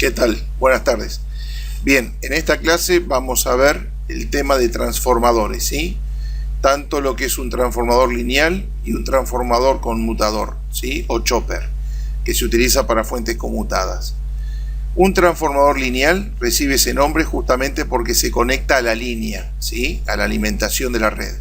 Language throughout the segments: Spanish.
¿Qué tal? Buenas tardes. Bien, en esta clase vamos a ver el tema de transformadores, ¿sí? Tanto lo que es un transformador lineal y un transformador conmutador, ¿sí? O chopper, que se utiliza para fuentes conmutadas. Un transformador lineal recibe ese nombre justamente porque se conecta a la línea, ¿sí? A la alimentación de la red.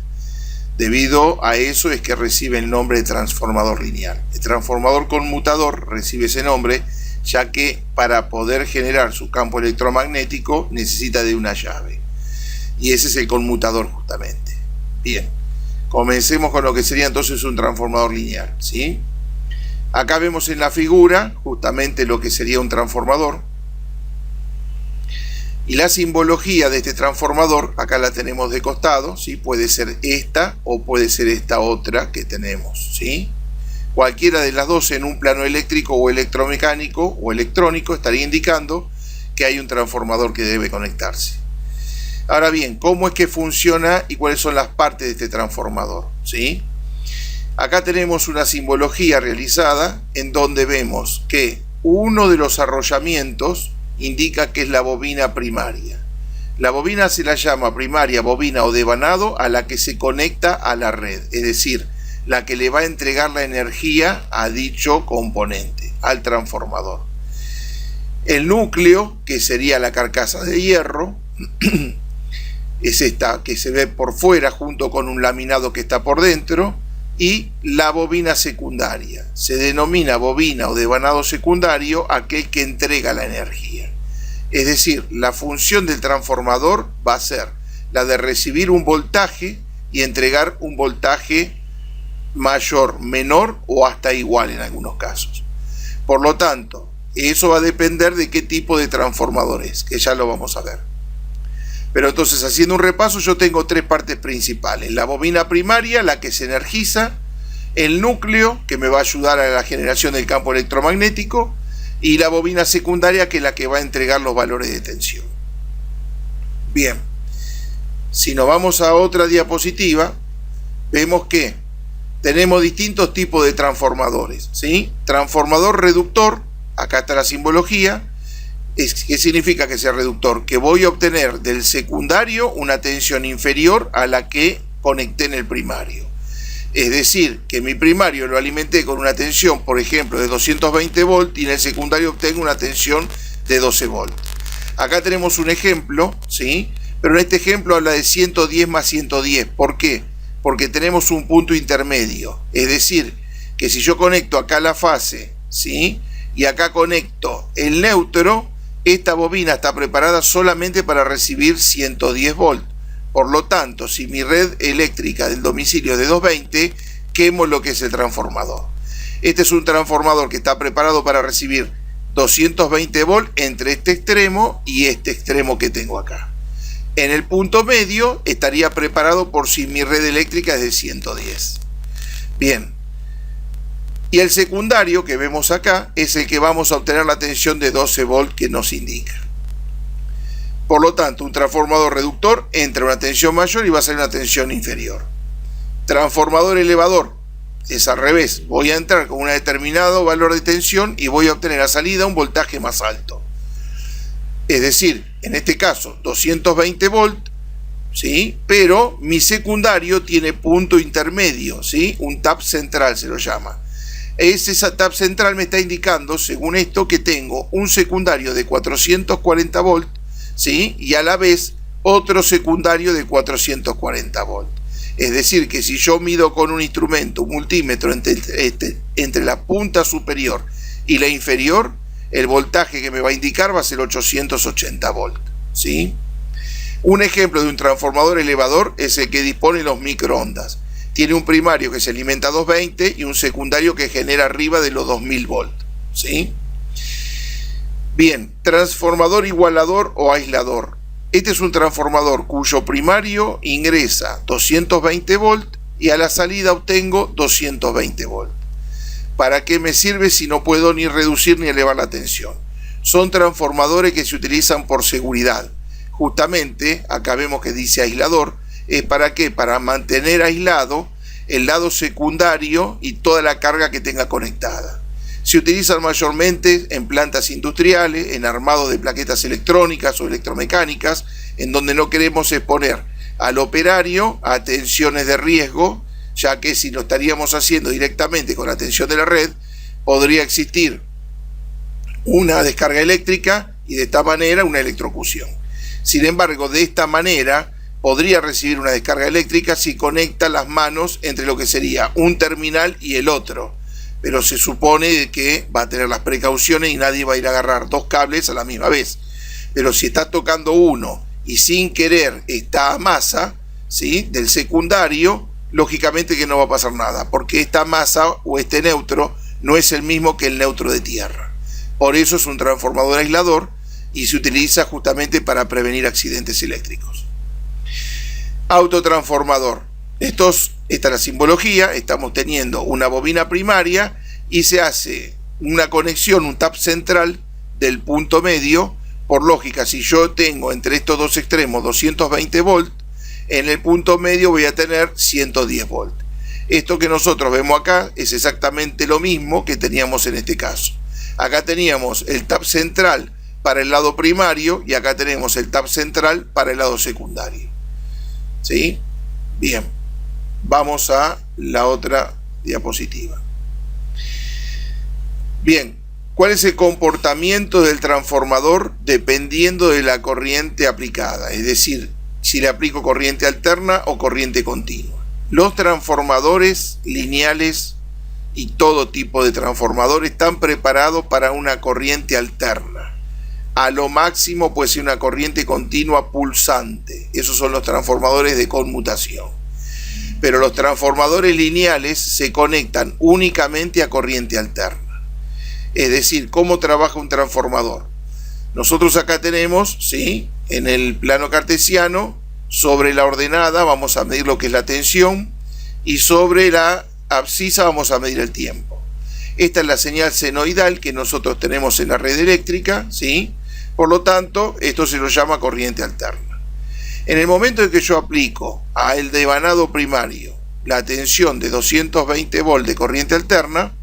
Debido a eso es que recibe el nombre de transformador lineal. El transformador conmutador recibe ese nombre ya que para poder generar su campo electromagnético necesita de una llave. Y ese es el conmutador justamente. Bien, comencemos con lo que sería entonces un transformador lineal, ¿sí? Acá vemos en la figura justamente lo que sería un transformador. Y la simbología de este transformador, acá la tenemos de costado, ¿sí? Puede ser esta o puede ser esta otra que tenemos, ¿sí? Cualquiera de las dos en un plano eléctrico o electromecánico o electrónico estaría indicando que hay un transformador que debe conectarse. Ahora bien, ¿cómo es que funciona y cuáles son las partes de este transformador? ¿Sí? Acá tenemos una simbología realizada en donde vemos que uno de los arrollamientos indica que es la bobina primaria. La bobina se la llama primaria, bobina o devanado a la que se conecta a la red, es decir, la que le va a entregar la energía a dicho componente, al transformador. El núcleo, que sería la carcasa de hierro, es esta que se ve por fuera junto con un laminado que está por dentro, y la bobina secundaria. Se denomina bobina o devanado secundario aquel que entrega la energía. Es decir, la función del transformador va a ser la de recibir un voltaje y entregar un voltaje mayor, menor o hasta igual en algunos casos. Por lo tanto, eso va a depender de qué tipo de transformador es, que ya lo vamos a ver. Pero entonces, haciendo un repaso, yo tengo tres partes principales. La bobina primaria, la que se energiza, el núcleo, que me va a ayudar a la generación del campo electromagnético, y la bobina secundaria, que es la que va a entregar los valores de tensión. Bien, si nos vamos a otra diapositiva, vemos que tenemos distintos tipos de transformadores, ¿sí? Transformador reductor, acá está la simbología. ¿Qué significa que sea reductor? Que voy a obtener del secundario una tensión inferior a la que conecté en el primario. Es decir, que mi primario lo alimenté con una tensión, por ejemplo, de 220 volt y en el secundario obtengo una tensión de 12 volt. Acá tenemos un ejemplo, ¿sí? Pero en este ejemplo habla de 110 más 110. ¿Por qué? Porque tenemos un punto intermedio. Es decir, que si yo conecto acá la fase, ¿sí? Y acá conecto el neutro, esta bobina está preparada solamente para recibir 110 volt. Por lo tanto, si mi red eléctrica del domicilio es de 220, quemo lo que es el transformador. Este es un transformador que está preparado para recibir 220 volt entre este extremo y este extremo que tengo acá. En el punto medio estaría preparado por si mi red eléctrica es de 110. Bien. Y el secundario que vemos acá es el que vamos a obtener la tensión de 12 volt que nos indica. Por lo tanto, un transformador reductor entra a una tensión mayor y va a salir una tensión inferior. Transformador elevador es al revés. Voy a entrar con un determinado valor de tensión y voy a obtener a salida un voltaje más alto. Es decir, en este caso 220 volt, ¿sí? Pero mi secundario tiene punto intermedio, ¿sí? Un tap central se lo llama. Ese tap central me está indicando, según esto, que tengo un secundario de 440 volt, ¿sí? Y a la vez otro secundario de 440 volt. Es decir, que si yo mido con un instrumento, un multímetro, entre la punta superior y la inferior, el voltaje que me va a indicar va a ser 880 volt, ¿sí? Un ejemplo de un transformador elevador es el que dispone los microondas. Tiene un primario que se alimenta a 220 y un secundario que genera arriba de los 2000 volt, ¿sí? Bien, transformador igualador o aislador. Este es un transformador cuyo primario ingresa 220 volt y a la salida obtengo 220 volt. ¿Para qué me sirve si no puedo ni reducir ni elevar la tensión? Son transformadores que se utilizan por seguridad. Justamente, acá vemos que dice aislador. ¿Para qué? Para mantener aislado el lado secundario y toda la carga que tenga conectada. Si Se utilizan mayormente en plantas industriales, en armados de plaquetas electrónicas o electromecánicas, en donde no queremos exponer al operario a tensiones de riesgo, ya que si lo estaríamos haciendo directamente con la tensión de la red, podría existir una descarga eléctrica y de esta manera una electrocución. Sin embargo, de esta manera podría recibir una descarga eléctrica si conecta las manos entre lo que sería un terminal y el otro, pero se supone que va a tener las precauciones y nadie va a ir a agarrar dos cables a la misma vez. Pero si está tocando uno y sin querer está a masa, ¿sí?, del secundario, lógicamente que no va a pasar nada, porque esta masa o este neutro no es el mismo que el neutro de tierra. Por eso es un transformador aislador y se utiliza justamente para prevenir accidentes eléctricos. Autotransformador. Esta es la simbología. Estamos teniendo una bobina primaria y se hace una conexión, un tap central del punto medio. Por lógica, si yo tengo entre estos dos extremos 220 volts, en el punto medio voy a tener 110 volts. Esto que nosotros vemos acá es exactamente lo mismo que teníamos en este caso. Acá teníamos el tap central para el lado primario y acá tenemos el tap central para el lado secundario. ¿Sí? Bien, vamos a la otra diapositiva. Bien, ¿cuál es el comportamiento del transformador dependiendo de la corriente aplicada? Es decir, si le aplico corriente alterna o corriente continua. Los transformadores lineales y todo tipo de transformadores están preparados para una corriente alterna. A lo máximo puede ser una corriente continua pulsante. Esos son los transformadores de conmutación. Pero los transformadores lineales se conectan únicamente a corriente alterna. Es decir, ¿cómo trabaja un transformador? Nosotros acá tenemos, ¿sí?, en el plano cartesiano, sobre la ordenada vamos a medir lo que es la tensión y sobre la abscisa vamos a medir el tiempo. Esta es la señal senoidal que nosotros tenemos en la red eléctrica, ¿sí? Por lo tanto, esto se lo llama corriente alterna. En el momento en que yo aplico a el devanado primario la tensión de 220 volts de corriente alterna,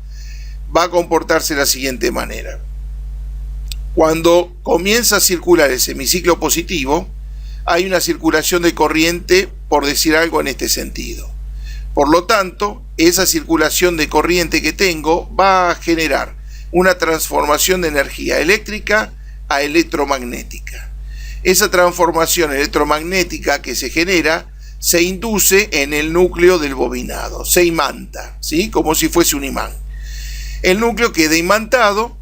va a comportarse de la siguiente manera. Cuando comienza a circular el semiciclo positivo, hay una circulación de corriente, por decir algo en este sentido. Por lo tanto, esa circulación de corriente que tengo va a generar una transformación de energía eléctrica a electromagnética. Esa transformación electromagnética que se genera se induce en el núcleo del bobinado, se imanta, ¿sí?, como si fuese un imán. El núcleo queda imantado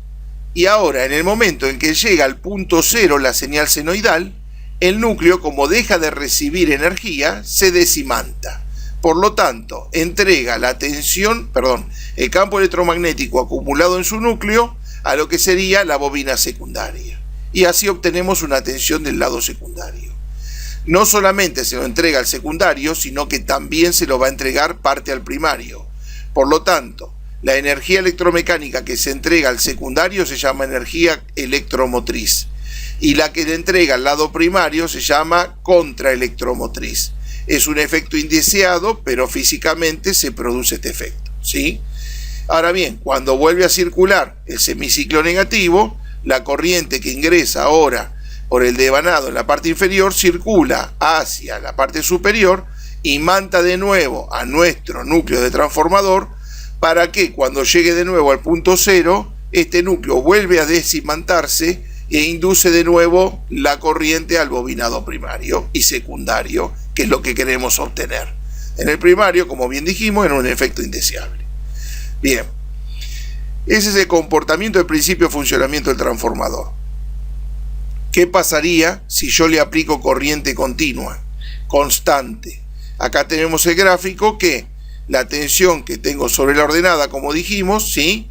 y ahora en el momento en que llega al punto cero la señal senoidal, el núcleo, como deja de recibir energía, se desimanta. Por lo tanto, entrega el campo electromagnético acumulado en su núcleo a lo que sería la bobina secundaria. Y así obtenemos una tensión del lado secundario. No solamente se lo entrega al secundario, sino que también se lo va a entregar parte al primario. Por lo tanto, la energía electromecánica que se entrega al secundario se llama energía electromotriz. Y la que le entrega al lado primario se llama contraelectromotriz. Es un efecto indeseado, pero físicamente se produce este efecto, ¿sí? Ahora bien, cuando vuelve a circular el semiciclo negativo, la corriente que ingresa ahora por el devanado en la parte inferior circula hacia la parte superior y imanta de nuevo a nuestro núcleo de transformador para que cuando llegue de nuevo al punto cero, este núcleo vuelve a desimantarse e induce de nuevo la corriente al bobinado primario y secundario, que es lo que queremos obtener. En el primario, como bien dijimos, era un efecto indeseable. Bien, ese es el comportamiento del principio de funcionamiento del transformador. ¿Qué pasaría si yo le aplico corriente continua, constante? Acá tenemos el gráfico que la tensión que tengo sobre la ordenada, como dijimos, ¿sí?,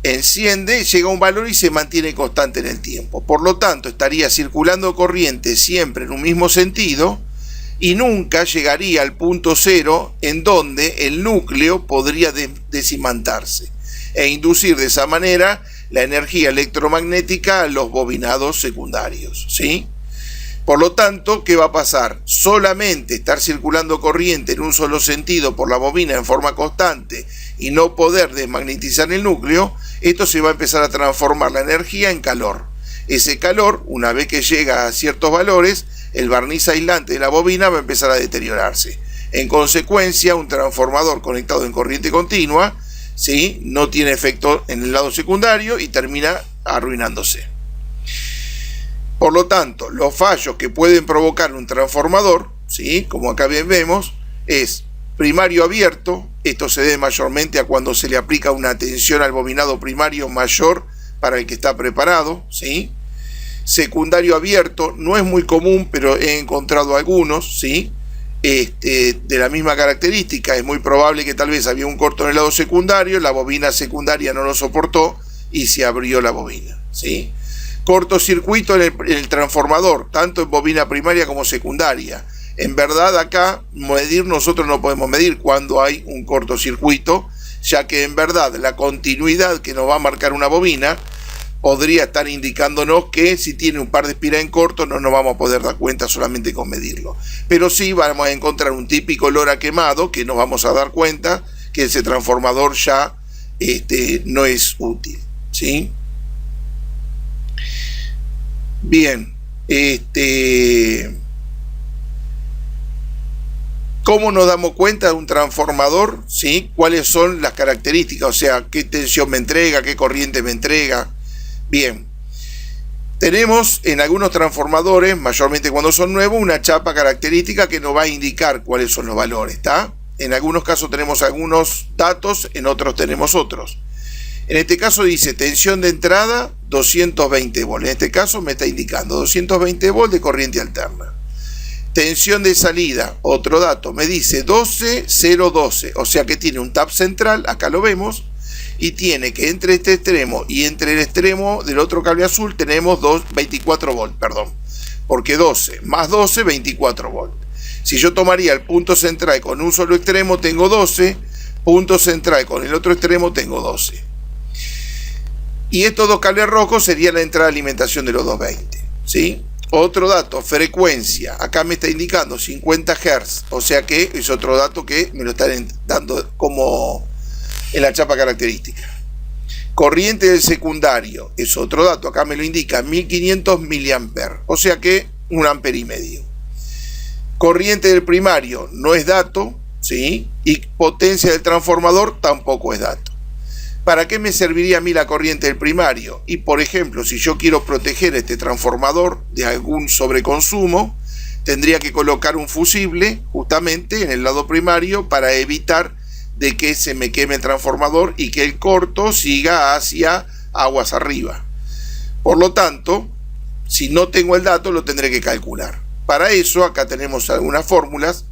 enciende, llega a un valor y se mantiene constante en el tiempo. Por lo tanto, estaría circulando corriente siempre en un mismo sentido y nunca llegaría al punto cero en donde el núcleo podría desimantarse e inducir de esa manera la energía electromagnética a los bobinados secundarios, ¿sí? Por lo tanto, ¿qué va a pasar? Solamente estar circulando corriente en un solo sentido por la bobina en forma constante y no poder desmagnetizar el núcleo, esto se va a empezar a transformar la energía en calor. Ese calor, una vez que llega a ciertos valores, el barniz aislante de la bobina va a empezar a deteriorarse. En consecuencia, un transformador conectado en corriente continua, ¿sí?, no tiene efecto en el lado secundario y termina arruinándose. Por lo tanto, los fallos que pueden provocar un transformador, ¿sí?, como acá bien vemos, es primario abierto. Esto se debe mayormente a cuando se le aplica una tensión al bobinado primario mayor para el que está preparado, ¿sí? Secundario abierto no es muy común, pero he encontrado algunos, ¿sí?, de la misma característica. Es muy probable que tal vez había un corto en el lado secundario, la bobina secundaria no lo soportó y se abrió la bobina, ¿sí? Cortocircuito en el transformador, tanto en bobina primaria como secundaria. En verdad acá nosotros no podemos medir cuando hay un cortocircuito, ya que en verdad la continuidad que nos va a marcar una bobina podría estar indicándonos que si tiene un par de espiras en corto no nos vamos a poder dar cuenta solamente con medirlo. Pero sí vamos a encontrar un típico olor a quemado que nos vamos a dar cuenta que ese transformador ya no es útil, ¿sí? Bien, ¿cómo nos damos cuenta de un transformador? ¿Sí? ¿Cuáles son las características? O sea, ¿qué tensión me entrega? ¿Qué corriente me entrega? Bien, tenemos en algunos transformadores, mayormente cuando son nuevos, una chapa característica que nos va a indicar cuáles son los valores, ¿está? En algunos casos tenemos algunos datos, en otros tenemos otros. En este caso dice tensión de entrada 220 volts. En este caso me está indicando 220 volts de corriente alterna. Tensión de salida, otro dato, me dice 12,012, o sea que tiene un tap central, acá lo vemos, y tiene que entre este extremo y entre el extremo del otro cable azul tenemos 24 volts, perdón, porque 12 más 12, 24 volts. Si yo tomaría el punto central con un solo extremo tengo 12, punto central con el otro extremo tengo 12. Y estos dos cables rojos serían la entrada de alimentación de los 220, ¿sí? Otro dato, frecuencia, acá me está indicando 50 Hz, o sea que es otro dato que me lo están dando como en la chapa característica. Corriente del secundario, es otro dato, acá me lo indica 1500 mA, o sea que 1,5 amperes. Corriente del primario no es dato, ¿sí? Y potencia del transformador tampoco es dato. ¿Para qué me serviría a mí la corriente del primario? Y por ejemplo, si yo quiero proteger este transformador de algún sobreconsumo, tendría que colocar un fusible justamente en el lado primario para evitar de que se me queme el transformador y que el corto siga hacia aguas arriba. Por lo tanto, si no tengo el dato, lo tendré que calcular. Para eso, acá tenemos algunas fórmulas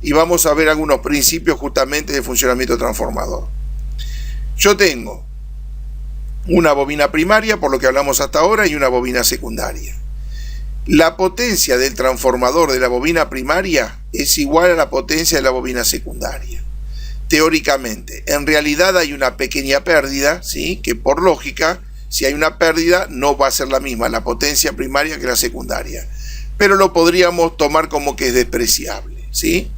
y vamos a ver algunos principios justamente de funcionamiento del transformador. Yo tengo una bobina primaria, por lo que hablamos hasta ahora, y una bobina secundaria. La potencia del transformador de la bobina primaria es igual a la potencia de la bobina secundaria. Teóricamente, en realidad hay una pequeña pérdida, ¿sí? Que por lógica, si hay una pérdida, no va a ser la misma la potencia primaria que la secundaria. Pero lo podríamos tomar como que es despreciable, ¿sí?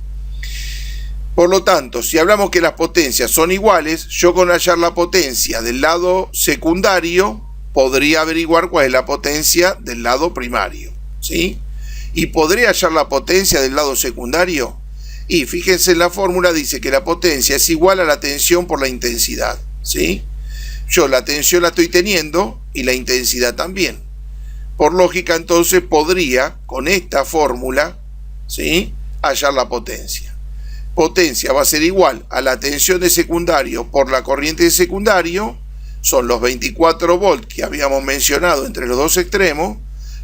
Por lo tanto, si hablamos que las potencias son iguales, yo con hallar la potencia del lado secundario podría averiguar cuál es la potencia del lado primario, ¿sí? Y podría hallar la potencia del lado secundario. Y fíjense en la fórmula, dice que la potencia es igual a la tensión por la intensidad, ¿sí? Yo la tensión la estoy teniendo y la intensidad también. Por lógica, entonces podría, con esta fórmula, ¿sí?, hallar la potencia. Potencia va a ser igual a la tensión de secundario por la corriente de secundario, son los 24 volts que habíamos mencionado entre los dos extremos,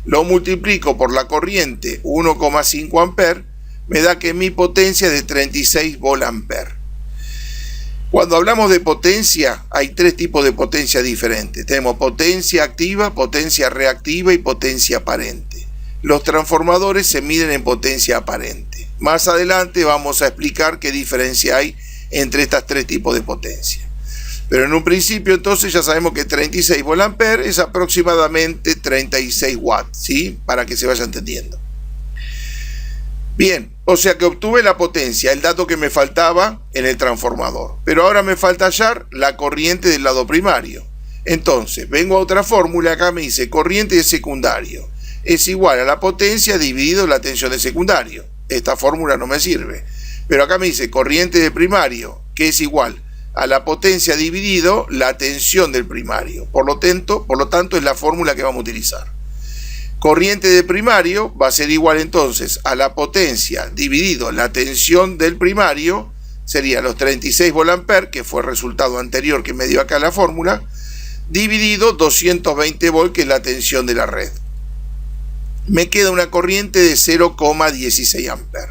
lo multiplico por la corriente 1,5 amperes, me da que mi potencia es de 36 volt ampere. Cuando hablamos de potencia, hay tres tipos de potencia diferentes. Tenemos potencia activa, potencia reactiva y potencia aparente. Los transformadores se miden en potencia aparente. Más adelante vamos a explicar qué diferencia hay entre estos tres tipos de potencia. Pero en un principio entonces ya sabemos que 36 volt ampere es aproximadamente 36 watts, ¿sí? Para que se vaya entendiendo. Bien, o sea que obtuve la potencia, el dato que me faltaba en el transformador. Pero ahora me falta hallar la corriente del lado primario. Entonces, vengo a otra fórmula, acá me dice corriente de secundario es igual a la potencia dividido la tensión de secundario. Esta fórmula no me sirve. Pero acá me dice corriente de primario, que es igual a la potencia dividido la tensión del primario. Por lo tanto, es la fórmula que vamos a utilizar. Corriente de primario va a ser igual entonces a la potencia dividido la tensión del primario, sería los 36 volt-ampere, que fue el resultado anterior que me dio acá la fórmula, dividido 220 volt, que es la tensión de la red. Me queda una corriente de 0,16 amperes.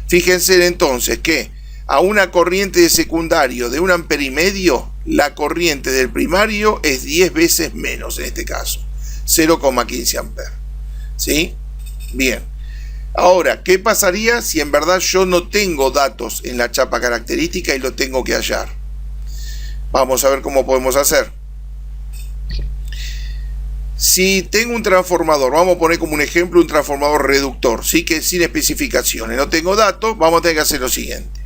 Fíjense entonces que a una corriente de secundario de 1,5 amperes, la corriente del primario es 10 veces menos en este caso, 0,15 amperes. ¿Sí? Bien. Ahora, ¿qué pasaría si en verdad yo no tengo datos en la chapa característica y lo tengo que hallar? Vamos a ver cómo podemos hacer. Si tengo un transformador, vamos a poner como un ejemplo un transformador reductor, ¿sí? Que sin especificaciones, no tengo datos, vamos a tener que hacer lo siguiente.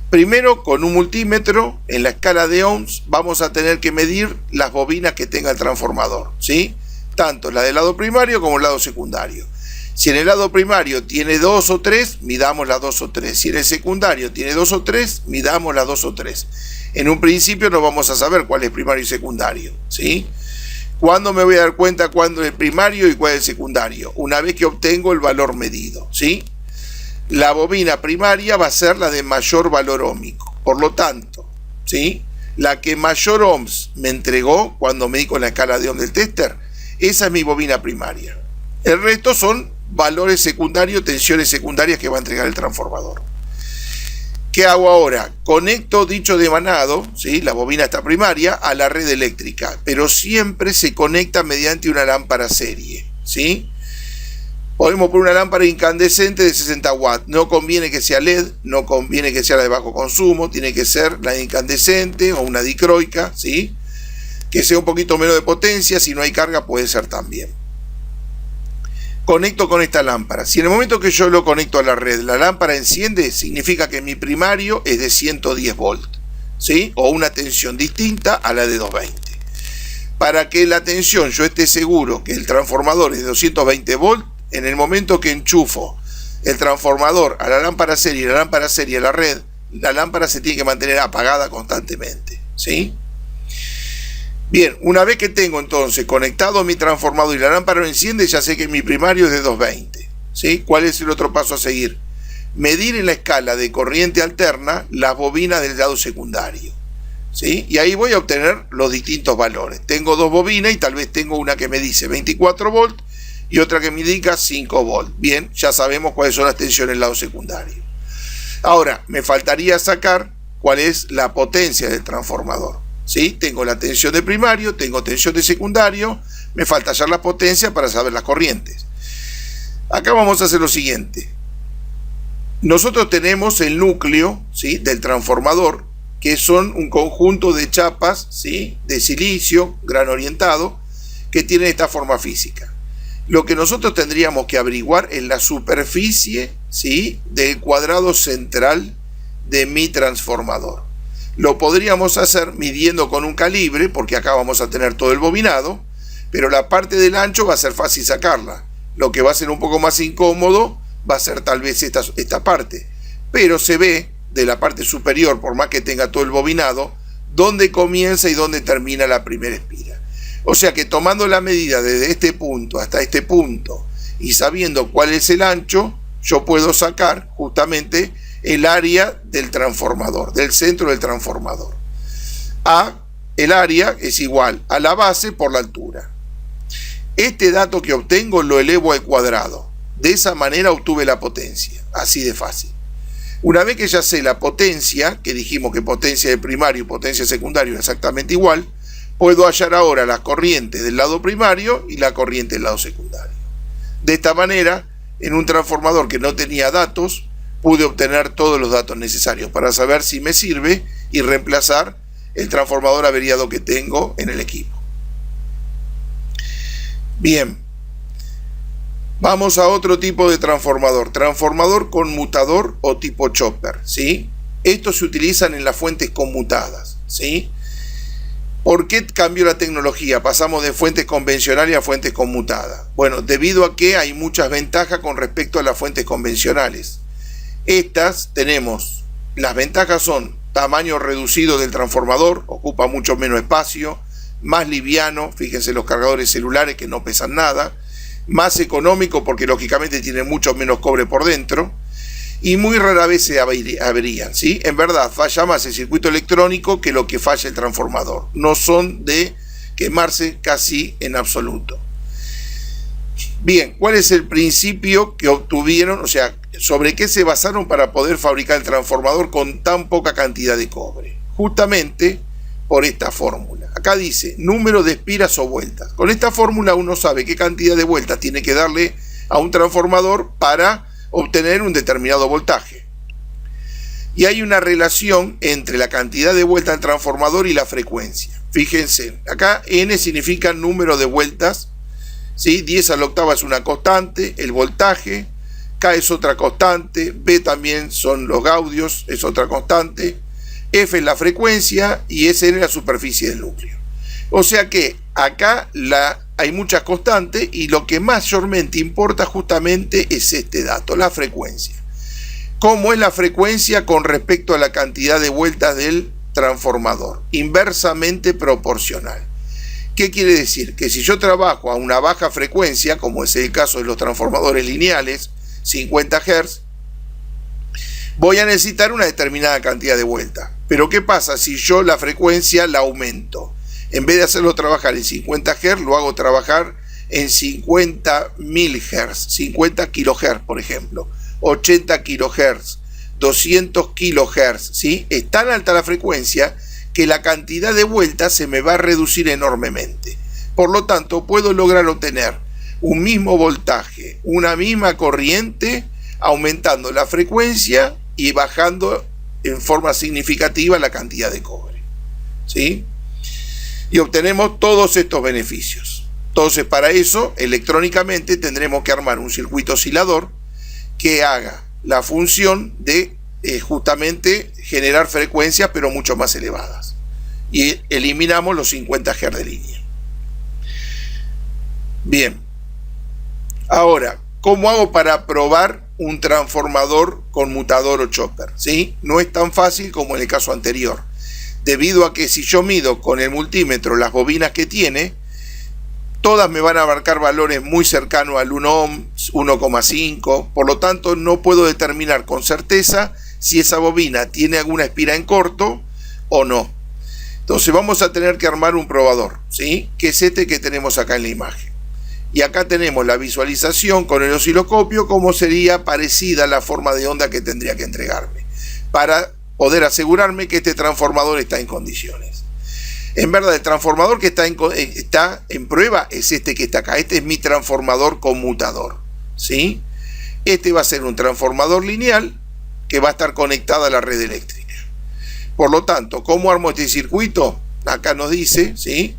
Primero, con un multímetro, en la escala de ohms, vamos a tener que medir las bobinas que tenga el transformador, ¿sí? Tanto la del lado primario como el lado secundario. Si en el lado primario tiene 2 o 3, midamos las 2 o 3. Si en el secundario tiene 2 o 3, midamos las 2 o 3. En un principio no vamos a saber cuál es primario y secundario, ¿sí? ¿Cuándo me voy a dar cuenta cuándo es el primario y cuál es el secundario? Una vez que obtengo el valor medido, ¿sí? La bobina primaria va a ser la de mayor valor óhmico. Por lo tanto, ¿sí? La que mayor ohms me entregó cuando medí con la escala de ohm del tester, esa es mi bobina primaria. El resto son valores secundarios, tensiones secundarias que va a entregar el transformador. ¿Qué hago ahora? Conecto dicho devanado, ¿sí? La bobina está primaria, a la red eléctrica, pero siempre se conecta mediante una lámpara serie, ¿sí? Podemos poner una lámpara incandescente de 60 watts. No conviene que sea LED, no conviene que sea la de bajo consumo, tiene que ser la incandescente o una dicroica, ¿sí? Que sea un poquito menos de potencia, si no hay carga puede ser también. Conecto con esta lámpara. Si en el momento que yo lo conecto a la red, la lámpara enciende, significa que mi primario es de 110 volt, ¿sí? O una tensión distinta a la de 220. Para que la tensión yo esté seguro que el transformador es de 220 volt, en el momento que enchufo el transformador a la lámpara serie y la lámpara serie a la red, la lámpara se tiene que mantener apagada constantemente, ¿sí? Bien, una vez que tengo entonces conectado mi transformador y la lámpara lo enciende, ya sé que mi primario es de 220, ¿sí? ¿Cuál es el otro paso a seguir? Medir en la escala de corriente alterna las bobinas del lado secundario, ¿sí? Y ahí voy a obtener los distintos valores. Tengo dos bobinas y tal vez tengo una que me dice 24 volt y otra que me indica 5 volt. Bien, ya sabemos cuáles son las tensiones del lado secundario. Ahora, me faltaría sacar cuál es la potencia del transformador. ¿Sí? Tengo la tensión de primario, tengo tensión de secundario, me falta hallar la potencia para saber las corrientes. Acá vamos a hacer lo siguiente. Nosotros tenemos el núcleo, ¿sí? Del transformador, que son un conjunto de chapas, ¿sí? De silicio, grano orientado, que tienen esta forma física. Lo que nosotros tendríamos que averiguar es la superficie, ¿sí? Del cuadrado central de mi transformador. Lo podríamos hacer midiendo con un calibre, porque acá vamos a tener todo el bobinado, pero la parte del ancho va a ser fácil sacarla. Lo que va a ser un poco más incómodo va a ser tal vez esta parte. Pero se ve de la parte superior, por más que tenga todo el bobinado, dónde comienza y dónde termina la primera espira. O sea que tomando la medida desde este punto hasta este punto y sabiendo cuál es el ancho, yo puedo sacar justamente el área del transformador, del centro del transformador. El área es igual a la base por la altura. Este dato que obtengo lo elevo al cuadrado. De esa manera obtuve la potencia, así de fácil. Una vez que ya sé la potencia, que dijimos que potencia de primario y potencia de secundario es exactamente igual, puedo hallar ahora las corrientes del lado primario y la corriente del lado secundario. De esta manera, en un transformador que no tenía datos, pude obtener todos los datos necesarios para saber si me sirve y reemplazar el transformador averiado que tengo en el equipo. Bien, Vamos a otro tipo de transformador, transformador conmutador o tipo chopper, ¿sí? Estos se utilizan en las fuentes conmutadas, ¿sí? ¿Por qué cambió la tecnología? Pasamos de fuentes convencionales a fuentes conmutadas. Bueno, debido a que hay muchas ventajas con respecto a las fuentes convencionales. Las ventajas son tamaño reducido del transformador, ocupa mucho menos espacio, más liviano, fíjense los cargadores celulares que no pesan nada, más económico porque lógicamente tiene mucho menos cobre por dentro, y muy rara vez se averían, ¿sí? En verdad falla más el circuito electrónico que lo que falla el transformador. No son de quemarse casi en absoluto. Bien, ¿cuál es el principio que obtuvieron? O sea, ¿sobre qué se basaron para poder fabricar el transformador con tan poca cantidad de cobre? Justamente por esta fórmula. Acá dice número de espiras o vueltas. Con esta fórmula uno sabe qué cantidad de vueltas tiene que darle a un transformador para obtener un determinado voltaje. Y hay una relación entre la cantidad de vueltas del transformador y la frecuencia. Fíjense, acá N significa número de vueltas, ¿sí? 10 a la octava es una constante, el voltaje, K es otra constante, B también son los gaudios, es otra constante, F es la frecuencia y S es la superficie del núcleo. O sea que acá hay muchas constantes y lo que mayormente importa justamente es este dato, la frecuencia. ¿Cómo es la frecuencia con respecto a la cantidad de vueltas del transformador? Inversamente proporcional. ¿Qué quiere decir? Que si yo trabajo a una baja frecuencia, como es el caso de los transformadores lineales, 50 Hz, voy a necesitar una determinada cantidad de vueltas. Pero ¿qué pasa si yo la frecuencia la aumento? En vez de hacerlo trabajar en 50 Hz, lo hago trabajar en 50.000 Hz, 50 kHz, por ejemplo, 80 kHz, 200 kHz, ¿sí? Es tan alta la frecuencia que la cantidad de vueltas se me va a reducir enormemente. Por lo tanto, puedo lograr obtener un mismo voltaje, una misma corriente, aumentando la frecuencia y bajando en forma significativa la cantidad de cobre, ¿sí? Y obtenemos todos estos beneficios. Entonces, para eso, electrónicamente tendremos que armar un circuito oscilador que haga la función de justamente generar frecuencias, pero mucho más elevadas. Y eliminamos los 50 Hz de línea. Bien. Ahora, ¿cómo hago para probar un transformador conmutador o chopper? ¿Sí? No es tan fácil como en el caso anterior, debido a que si yo mido con el multímetro las bobinas que tiene, todas me van a abarcar valores muy cercanos al 1 ohm, 1,5, por lo tanto no puedo determinar con certeza si esa bobina tiene alguna espira en corto o no. Entonces vamos a tener que armar un probador, ¿sí? Que es este que tenemos acá en la imagen. Y acá tenemos la visualización con el osciloscopio, como sería parecida a la forma de onda que tendría que entregarme, para poder asegurarme que este transformador está en condiciones. En verdad, el transformador que está en prueba es este que está acá. Este es mi transformador conmutador, ¿sí? Este va a ser un transformador lineal que va a estar conectado a la red eléctrica. Por lo tanto, ¿cómo armo este circuito? Acá nos dice, ¿sí?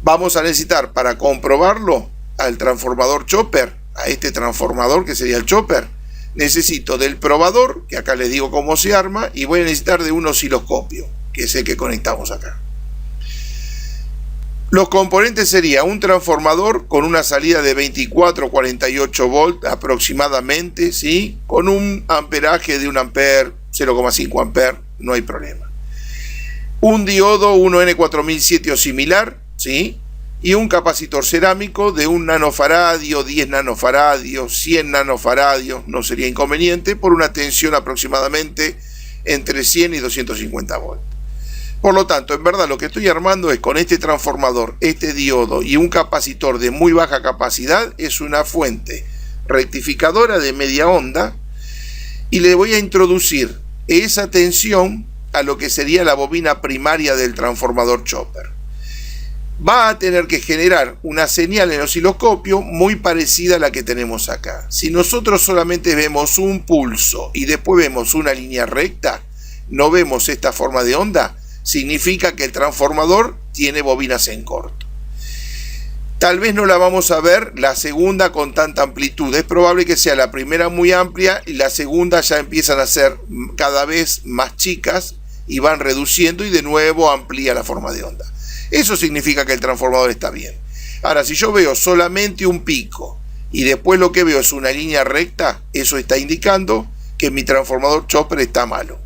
Vamos a necesitar para comprobarlo al transformador chopper, a este transformador que sería el chopper, necesito del probador, que acá les digo cómo se arma, y voy a necesitar de un osciloscopio, que es el que conectamos acá. Los componentes serían un transformador con una salida de 24-48 volts aproximadamente, ¿sí? Con un amperaje de 1 ampere, 0,5 ampere, no hay problema. Un diodo 1N4007 o similar, ¿sí? Y un capacitor cerámico de 1 nanofaradio, 10 nanofaradios, 100 nanofaradios, no sería inconveniente, por una tensión aproximadamente entre 100 y 250 volts. Por lo tanto, en verdad lo que estoy armando es con este transformador, este diodo y un capacitor de muy baja capacidad, es una fuente rectificadora de media onda, y le voy a introducir esa tensión a lo que sería la bobina primaria del transformador chopper. Va a tener que generar una señal en el osciloscopio muy parecida a la que tenemos acá. Si nosotros solamente vemos un pulso y después vemos una línea recta, no vemos esta forma de onda, significa que el transformador tiene bobinas en corto. Tal vez no la vamos a ver la segunda con tanta amplitud. Es probable que sea la primera muy amplia y la segunda ya empiezan a ser cada vez más chicas y van reduciendo y de nuevo amplía la forma de onda. Eso significa que el transformador está bien. Ahora, si yo veo solamente un pico y después lo que veo es una línea recta, eso está indicando que mi transformador chopper está malo.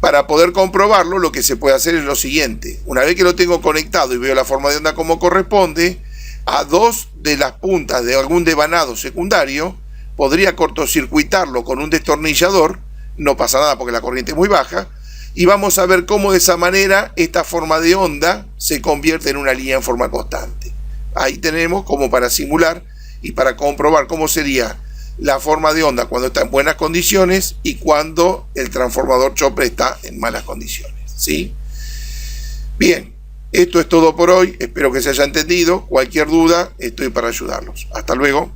Para poder comprobarlo, lo que se puede hacer es lo siguiente. Una vez que lo tengo conectado y veo la forma de onda como corresponde, a dos de las puntas de algún devanado secundario, podría cortocircuitarlo con un destornillador, no pasa nada porque la corriente es muy baja, y vamos a ver cómo de esa manera esta forma de onda se convierte en una línea en forma constante. Ahí tenemos como para simular y para comprobar cómo sería la forma de onda cuando está en buenas condiciones y cuando el transformador chopper está en malas condiciones, ¿sí? Bien, esto es todo por hoy, espero que se haya entendido. Cualquier duda, estoy para ayudarlos. Hasta luego.